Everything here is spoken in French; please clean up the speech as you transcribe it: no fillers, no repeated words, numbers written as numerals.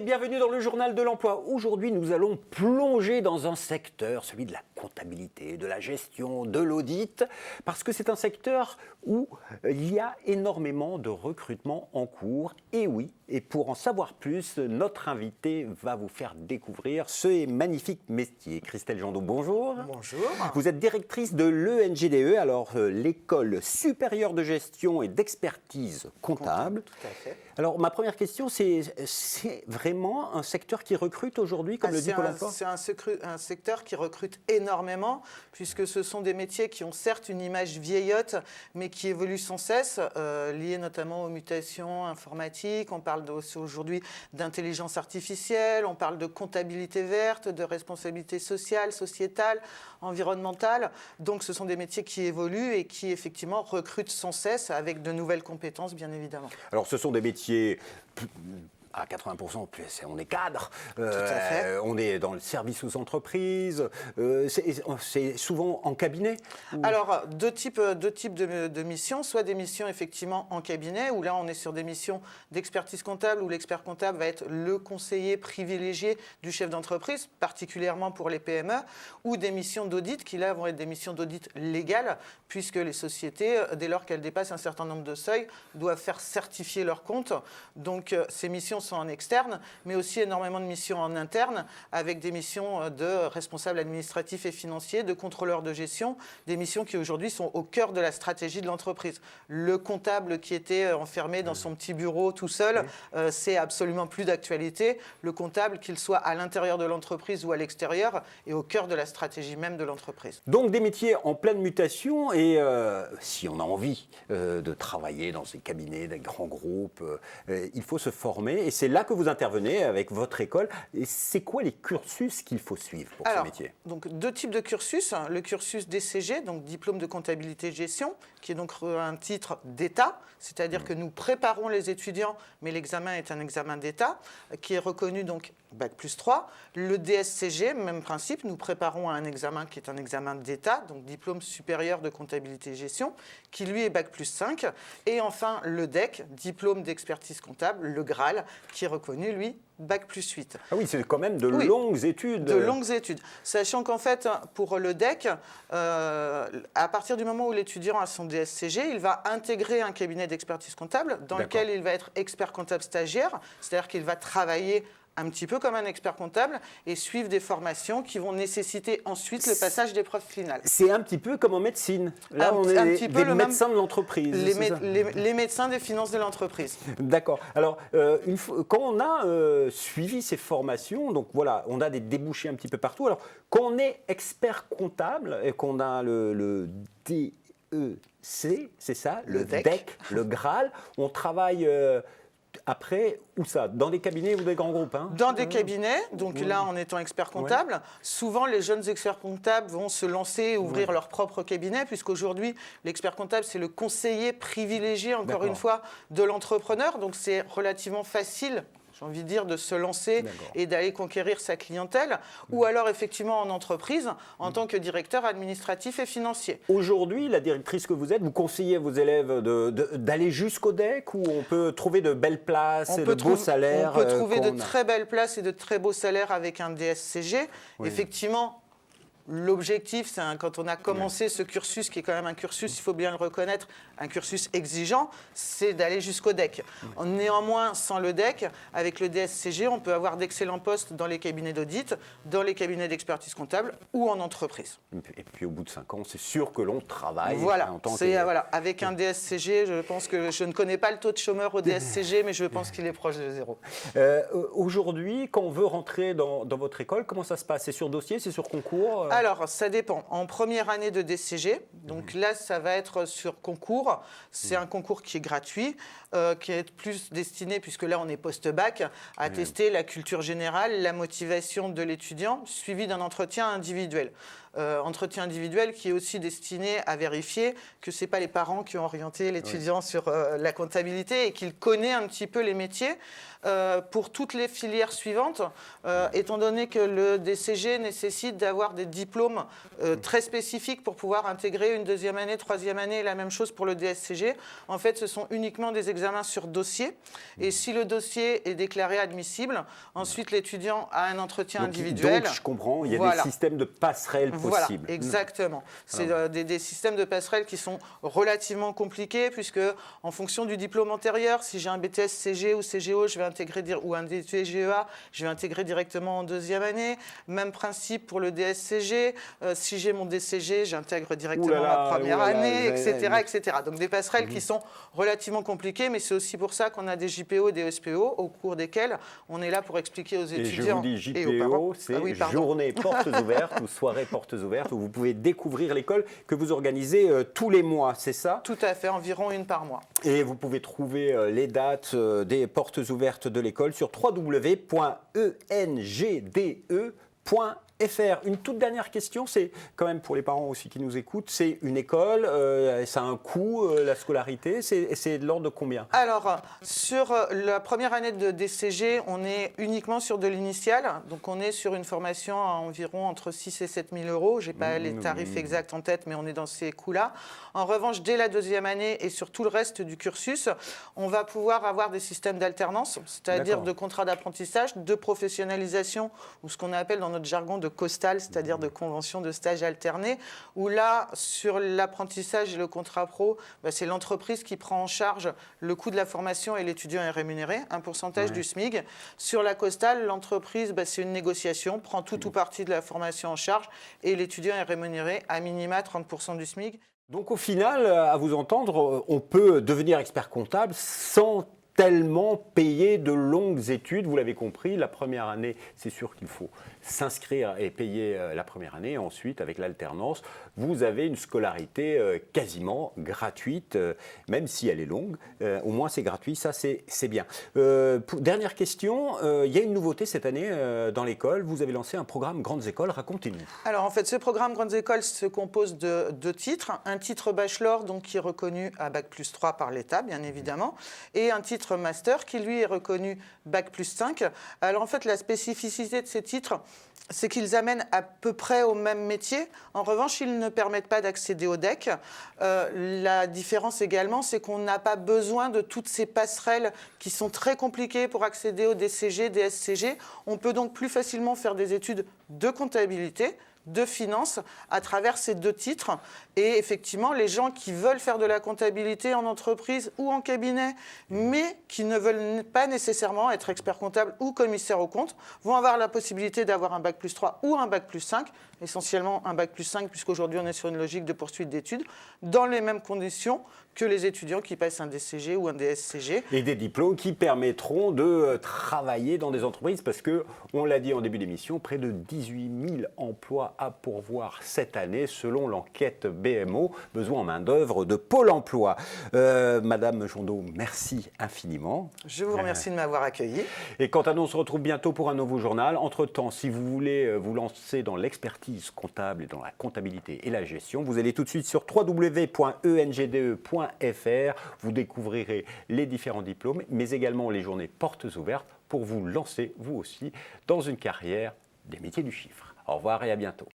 bienvenue dans le journal de l'emploi. Aujourd'hui, nous allons plonger dans un secteur, celui de la comptabilité, de la gestion, de l'audit, parce que c'est un secteur où il y a énormément de recrutement en cours. Et oui, et pour en savoir plus, notre invité va vous faire découvrir ce magnifique métier. Christelle Jandot, bonjour. Bonjour. Vous êtes directrice de l'ENGDE, alors l'École supérieure de gestion et d'expertise comptable. Tout à fait. Alors ma première question, c'est vraiment un secteur qui recrute aujourd'hui, comme le dit Pôle emploi ? C'est un secteur qui recrute énormément, puisque ce sont des métiers qui ont certes une image vieillotte, mais qui évoluent sans cesse, liés notamment aux mutations informatiques. On parle aussi aujourd'hui d'intelligence artificielle, on parle de comptabilité verte, de responsabilité sociale, sociétale, environnementale. Donc ce sont des métiers qui évoluent et qui effectivement recrutent sans cesse avec de nouvelles compétences, bien évidemment. Alors ce sont des métiers... À 80%, on est cadre, on est dans le service aux entreprises, c'est souvent en cabinet ou... Alors, deux types de missions, soit des missions effectivement en cabinet, où là on est sur des missions d'expertise comptable, où l'expert comptable va être le conseiller privilégié du chef d'entreprise, particulièrement pour les PME, ou des missions d'audit, qui là vont être des missions d'audit légales, puisque les sociétés, dès lors qu'elles dépassent un certain nombre de seuils, doivent faire certifier leurs comptes. Donc ces missions sont en externe, mais aussi énormément de missions en interne, avec des missions de responsables administratifs et financiers, de contrôleurs de gestion, des missions qui aujourd'hui sont au cœur de la stratégie de l'entreprise. Le comptable qui était enfermé dans son petit bureau tout seul, c'est absolument plus d'actualité. Le comptable, qu'il soit à l'intérieur de l'entreprise ou à l'extérieur, est au cœur de la stratégie même de l'entreprise. Donc des métiers en pleine mutation et si on a envie de travailler dans ces cabinets, des grands groupes, il faut se former et c'est là que vous intervenez avec votre école. Et c'est quoi les cursus qu'il faut suivre pour ce métier ? Donc deux types de cursus. Le cursus DCG, donc diplôme de comptabilité gestion, qui est donc un titre d'État, c'est-à-dire que nous préparons les étudiants, mais l'examen est un examen d'État, qui est reconnu donc Bac+3. Le DSCG, même principe, nous préparons à un examen qui est un examen d'État, donc diplôme supérieur de comptabilité gestion, qui lui est Bac+5. Et enfin le DEC, diplôme d'expertise comptable, le Graal, qui est reconnu, lui, Bac+8. Ah oui, c'est quand même de longues études. De longues études. Sachant qu'en fait, pour le DEC, à partir du moment où l'étudiant a son DSCG, il va intégrer un cabinet d'expertise comptable dans lequel il va être expert comptable stagiaire, c'est-à-dire qu'il va travailler un petit peu comme un expert comptable et suivre des formations qui vont nécessiter ensuite le passage d'épreuves finales. C'est un petit peu comme en médecine. Là, on est des médecins de l'entreprise. Les médecins des finances de l'entreprise. D'accord. Alors, quand on a suivi ces formations, donc voilà, on a des débouchés un petit peu partout. Alors, quand on est expert comptable et qu'on a le DEC, c'est ça, le DEC, le Graal, on travaille... Après, où ça ? Dans des cabinets ou des grands groupes Dans des cabinets, donc là en étant expert comptable, souvent les jeunes experts comptables vont se lancer et ouvrir leur propre cabinet, puisqu'aujourd'hui l'expert comptable c'est le conseiller privilégié, encore une fois, de l'entrepreneur, donc c'est relativement facile, j'ai envie de dire, de se lancer et d'aller conquérir sa clientèle, ou alors effectivement en entreprise, en tant que directeur administratif et financier. Aujourd'hui, la directrice que vous êtes, vous conseillez à vos élèves d'aller jusqu'au DEC, où on peut trouver de belles places et de beaux salaires. On peut trouver de très belles places et de très beaux salaires avec un DSCG. Effectivement, l'objectif, c'est quand on a commencé ce cursus, qui est quand même un cursus, il faut bien le reconnaître, un cursus exigeant, c'est d'aller jusqu'au DEC. Néanmoins, sans le DEC, avec le DSCG, on peut avoir d'excellents postes dans les cabinets d'audit, dans les cabinets d'expertise comptable ou en entreprise. Et puis au bout de 5 ans, c'est sûr que l'on travaille en tant que... Voilà, avec un DSCG, je pense que je ne connais pas le taux de chômeurs au DSCG, mais je pense qu'il est proche de zéro. Aujourd'hui, quand on veut rentrer dans votre école, comment ça se passe ? C'est sur dossier, c'est sur concours ? Alors, ça dépend. En première année de DCG, donc là, ça va être sur concours. C'est un concours qui est gratuit, qui est plus destiné, puisque là, on est post-bac, à tester la culture générale, la motivation de l'étudiant, suivi d'un entretien individuel. entretien individuel qui est aussi destiné à vérifier que ce n'est pas les parents qui ont orienté l'étudiant sur la comptabilité et qu'il connaît un petit peu les métiers. Pour toutes les filières suivantes, étant donné que le DCG nécessite d'avoir des diplômes très spécifiques pour pouvoir intégrer une deuxième année, troisième année, et la même chose pour le DSCG. En fait, ce sont uniquement des examens sur dossier. Et si le dossier est déclaré admissible, ensuite l'étudiant a un entretien individuel. Donc, je comprends, il y a des systèmes de passerelles possibles. Voilà, exactement. C'est des systèmes de passerelles qui sont relativement compliqués, puisque en fonction du diplôme antérieur, si j'ai un BTS CG ou CGO, je vais ou un DTGEA, je vais intégrer directement en deuxième année. Même principe pour le DSCG. Si j'ai mon DCG, j'intègre directement ma première année, etc. Donc des passerelles qui sont relativement compliquées, mais c'est aussi pour ça qu'on a des JPO et des SPO, au cours desquels on est là pour expliquer aux étudiants et aux parents. C'est journée portes ouvertes ou soirée portes ouvertes, où vous pouvez découvrir l'école que vous organisez tous les mois, c'est ça? Tout à fait, environ une par mois. Et vous pouvez trouver les dates des portes ouvertes de l'école sur www.engde.fr. Une toute dernière question, c'est quand même pour les parents aussi qui nous écoutent, c'est une école, ça a un coût, la scolarité, c'est de l'ordre de combien? Alors, sur la première année de DCG, on est uniquement sur de l'initial, donc on est sur une formation à environ entre 6 et 7 000 euros. Je n'ai pas les tarifs exacts en tête, mais on est dans ces coûts-là. En revanche, dès la deuxième année et sur tout le reste du cursus, on va pouvoir avoir des systèmes d'alternance, c'est-à-dire de contrats d'apprentissage, de professionnalisation, ou ce qu'on appelle dans notre jargon de COSTAL, c'est-à-dire de convention de stage alterné, où là, sur l'apprentissage et le contrat pro, c'est l'entreprise qui prend en charge le coût de la formation et l'étudiant est rémunéré, un pourcentage du SMIC. Sur la COSTAL, l'entreprise, c'est une négociation, prend tout ou partie de la formation en charge et l'étudiant est rémunéré à minima 30% du SMIC. Donc au final, à vous entendre, on peut devenir expert comptable sans tellement payer de longues études. Vous l'avez compris, la première année, c'est sûr qu'il faut s'inscrire et payer la première année. Ensuite, avec l'alternance, vous avez une scolarité quasiment gratuite, même si elle est longue. Au moins, c'est gratuit, ça, c'est bien. Dernière question, il y a une nouveauté cette année dans l'école. Vous avez lancé un programme Grandes Écoles. Racontez-nous. Alors, en fait, ce programme Grandes Écoles se compose de 2 titres. Un titre bachelor, donc, qui est reconnu à Bac+3 par l'État, bien évidemment, et un titre master qui, lui, est reconnu Bac+5. Alors, en fait, la spécificité de ces titres, c'est qu'ils amènent à peu près au même métier. En revanche, ils ne permettent pas d'accéder au DEC. La différence également, c'est qu'on n'a pas besoin de toutes ces passerelles qui sont très compliquées pour accéder au DCG, DSCG. On peut donc plus facilement faire des études de comptabilité, de finance à travers ces 2 titres. Et effectivement, les gens qui veulent faire de la comptabilité en entreprise ou en cabinet, mais qui ne veulent pas nécessairement être expert comptable ou commissaire aux comptes, vont avoir la possibilité d'avoir un Bac+3 ou un Bac+5, essentiellement un Bac+5, puisqu'aujourd'hui on est sur une logique de poursuite d'études, dans les mêmes conditions que les étudiants qui passent un DCG ou un DSCG. Et des diplômes qui permettront de travailler dans des entreprises, parce que, on l'a dit en début d'émission, près de 18 000 emplois à pourvoir cette année, selon l'enquête BMO, besoin en main-d'œuvre de Pôle emploi. Madame Jondeau, merci infiniment. Je vous remercie de m'avoir accueilli. Et quant à nous, on se retrouve bientôt pour un nouveau journal. Entre-temps, si vous voulez vous lancer dans l'expertise comptable et dans la comptabilité et la gestion, vous allez tout de suite sur www.engde.fr. Vous découvrirez les différents diplômes, mais également les journées portes ouvertes pour vous lancer, vous aussi, dans une carrière des métiers du chiffre. Au revoir et à bientôt.